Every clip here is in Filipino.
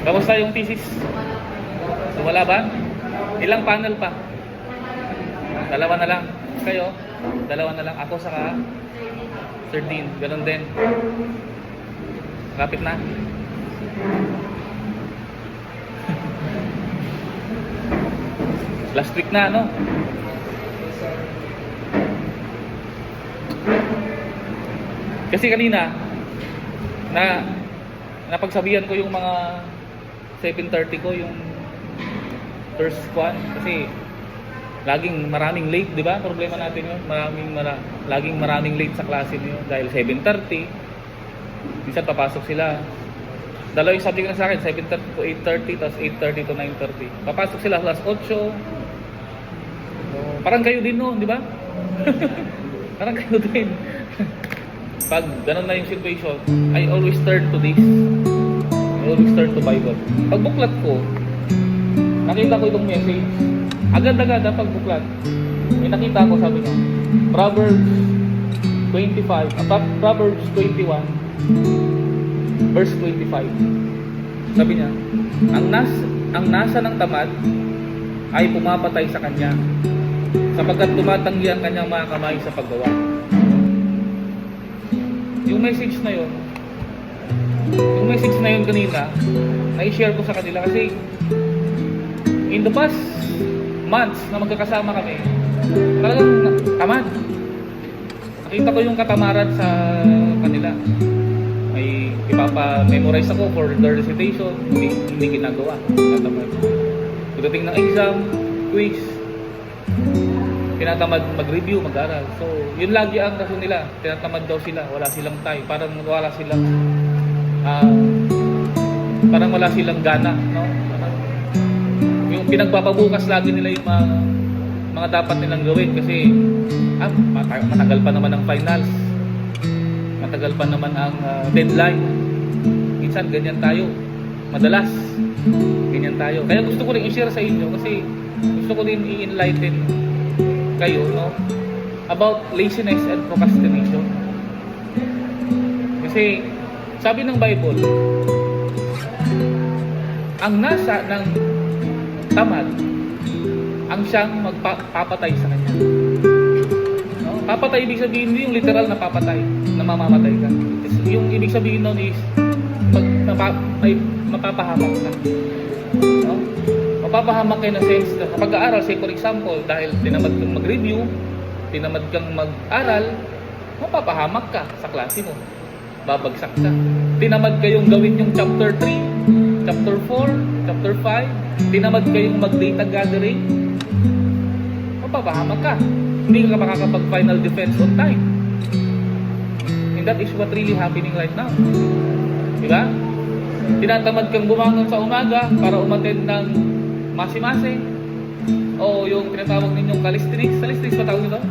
Kamusta yung thesis? Wala ba? Ilang panel pa? Dalawa na lang. Kayo? Dalawa na lang. Ako saka Sir Dean. Ganon din. Kapit na. Last week na, no? Kasi kanina napagsabihan ko yung mga 7:30 ko yung first one kasi laging maraming late, di ba? Problema natin yun. Laging maraming late sa klase niyo dahil 7:30 minsan papasok sila. Dalawa yung subject na sa akin, 7:30 to 8:30 tapos 8:30 to 9:30. Papasok sila alas 8. Parang kayo din noon, di ba? Parang kayo din. Pag ganun na yung situation, I always turn to this. I always turn to Bible. Pag buklat ko, nakita ko itong message. Agad-agad pag buklat. May nakita ko, sabi niya, Proverbs 25, Proverbs 21, verse 25. Sabi niya, ang nasa ng tamad ay pumapatay sa kanya, sapagkat tumatanggi ang kanyang mga kamay sa paggawa. Yung message na yun kanina, na-share ko sa kanila kasi in the past months na magkakasama kami, talagang tamad. Nakita ko yung katamaran sa kanila. May ipapa-memorize ako for their recitation, hindi ginagawa. Tatamad. Pagdating ng exam, quiz, tinatamad mag-review, mag-aral. So, yun lagi ang rason nila. Tinatamad daw sila, wala silang time. Parang wala silang gana, no? Yung pinagpapabukas lagi nila yung mga dapat nilang gawin kasi matagal pa naman ang finals. Matagal pa naman ang deadline. Minsan ganyan tayo. Madalas ganyan tayo. Kaya gusto ko rin i-share sa inyo kasi gusto ko din i-enlighten kayo, no, about laziness and procrastination. Kasi sabi ng Bible, ang nasa ng tamad ang siyang magpapatay sa kanya. No? Papatay ibig sabihin hindi yung literal na papatay, na mamamatay ka. Yung ibig sabihin nun is mapapahamak ka. No? Mapapahamak kayo na sense na kapag aaral, say for example, dahil tinamad kang mag-review, tinamad kang mag-aral, mapapahamak ka sa klase mo. Babagsak ka. Tinamad kayong gawin yung chapter 3, chapter 4, chapter 5, tinamad kayong mag-data gathering, mapapahamak ka. Hindi ka makakapag-final defense on time. And that is what really happening right now. Diba? Tinatamad kang bumangon sa umaga para umattend ng masi-masi o yung tinatawag ninyong calisthenics. Calisthenics ba tawag nito?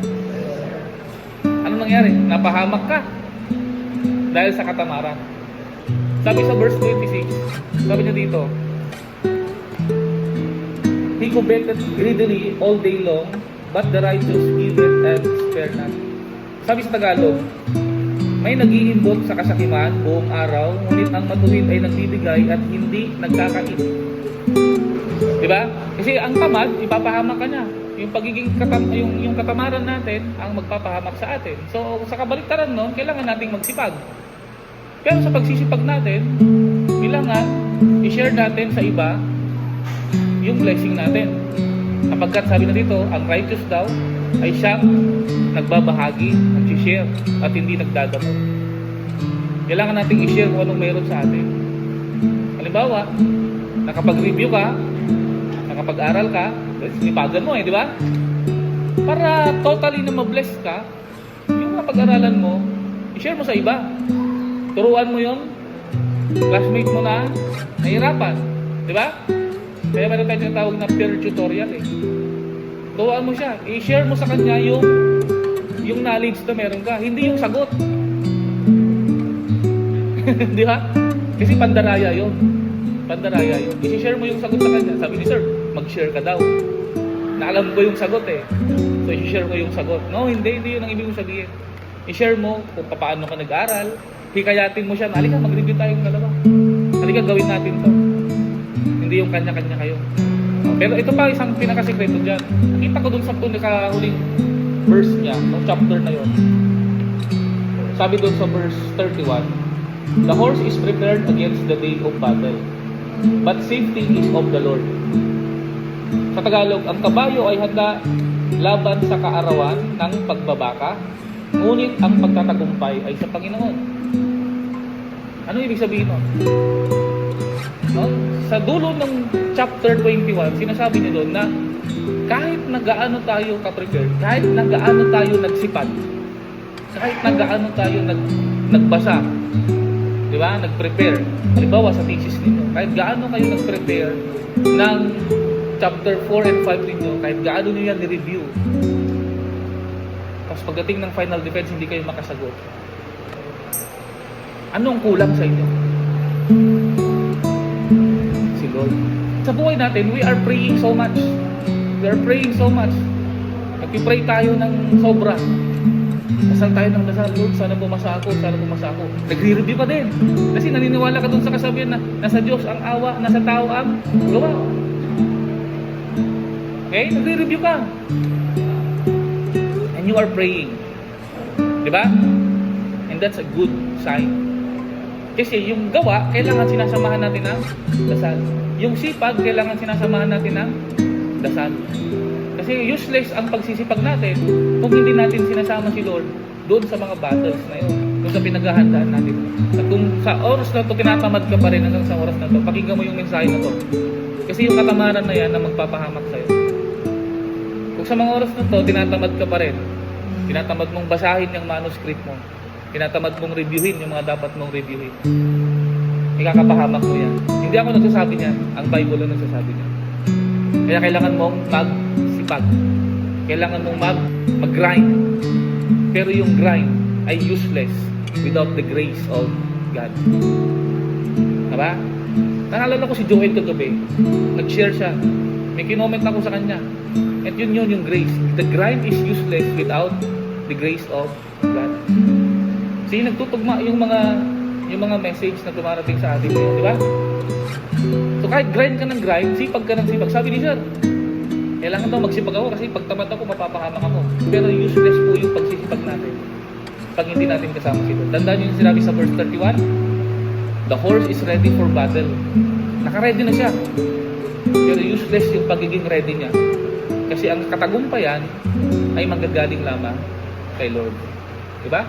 Ano nangyari? Napahamak ka dahil sa katamaran. Sabi sa verse 26, sabi niya dito, he coveteth greedily all day long, but the righteous giveth and spare not. Sabi sa Tagalog, may nag-iimbot sa kasakiman buong araw, ngunit ang matuwid ay nagbibigay at hindi nagkakain. Diba? Kasi ang tamad, ipapahamak ka niya. Yung pagiging yung katamaran natin ang magpapahamak sa atin. So sa kabaliktaran nun, kailangan nating magsipag. Pero sa pagsisipag natin, kailangan i-share natin sa iba yung blessing natin. Kapagkat sabi na dito, ang righteous daw ay siyang nagbabahagi, nag-share at hindi nagdadamot. Kailangan nating i-share kung anong meron sa atin. Halimbawa, nakapag-review ka, nakapag-aral ka, sinipagan mo di ba? Para totally na ma-bless ka, yung napag-aralan mo, i-share mo sa iba. Turuan mo yung classmate mo na nahihirapan, di ba? Kaya meron tayong tinatawag na peer tutorial Turuan mo siya, i-share mo sa kanya yung knowledge na meron ka, hindi yung sagot. Di ba? Kasi pandaraya yun. I-share mo yung sagot sa kanya. Sabi ni sir, mag-share ka daw. Na alam ko yung sagot So i-share ko yung sagot. No, hindi yun ang ibig sabihin. I-share mo kung paano ka nag-aral. Hikayatin mo siya, halika mag-review tayong dalawa. Halika gawin natin to. Hindi yung kanya-kanya kayo. Pero ito pa isang pinakasikreto dyan. Nakita ko dun sa pinakahuling verse niya, no, chapter na yon. Sabi dun sa verse 31, the horse is prepared against the day of battle, but safety is of the Lord. Sa Tagalog, ang kabayo ay handa laban sa kaarawan ng pagbabaka, ngunit ang pagtatagumpay ay sa Panginoon. Ano ibig sabihin nun? No? Sa dulo ng chapter 21, sinasabi niya doon na kahit na gaano tayo ka-prepared, kahit na gaano tayo nagsipag, kahit na gaano tayo nagbasa, di ba? Nag-prepare. Halimbawa sa thesis ninyo, kahit gaano kayo nag-prepare ng chapter 4 and 5 ninyo, kahit gaano nyo yan ni-review, tapos pagdating ng final defense, hindi kayo makasagot. Anong kulang sa inyo? Si Lord. Sa buhay natin, we are praying so much. We are praying so much. Nagpipray tayo ng sobra. Dasal tayo ng dasal, Lord, sana bumasa ako, sana bumasa ako. Nagre-review pa din. Kasi naniniwala ka dun sa kasabihan na nasa Diyos ang awa, nasa tao ang gawa. Okay? Nagre-review ka. And you are praying. Diba? And that's a good sign. Kasi yung gawa, kailangan sinasamahan natin ng dasal. Yung sipag, kailangan sinasamahan natin ng dasal. Kasi useless ang pagsisipag natin kung hindi natin sinasama si Lord doon sa mga battles na yun, doon sa pinaghahandaan natin. At kung sa oras na to tinatamad ka pa rin hanggang sa oras na to, pakinggan mo yung mensahe na to. Kasi yung katamaran na yan na magpapahamak sa'yo. Kung sa mga oras na to, tinatamad ka pa rin, tinatamad mong basahin yung manuscript mo, tinatamad mong reviewin yung mga dapat mong reviewin, ikakapahamak mo yan. Hindi ako nagsasabi niyan, ang Bible ang nagsasabi niyan. Kaya kailangan mong magsipag. Kailangan mong mag-grind. Pero yung grind ay useless without the grace of God. Diba? Naalala ko si Joel kagabi. Nag-share siya. May kinoment ako sa kanya. At yun yung grace. The grind is useless without the grace of God. Kasi nagtutugma yung mga message na tumarating sa atin ngayon, di ba? So kahit grind ka ng grind, sipag ka ng sipag. Sabi ni Sir, kailangan daw magsipag ako kasi pag tamad ako, mapapahamak ako. Pero useless po yung pagsisipag natin pag hindi natin kasama si Lord. Tandaan nyo yung sinabi sa verse 31, the horse is ready for battle. Naka-ready na siya. Pero useless yung pagiging ready niya. Kasi ang katagumpayan ay manggagaling lamang kay Lord. Diba?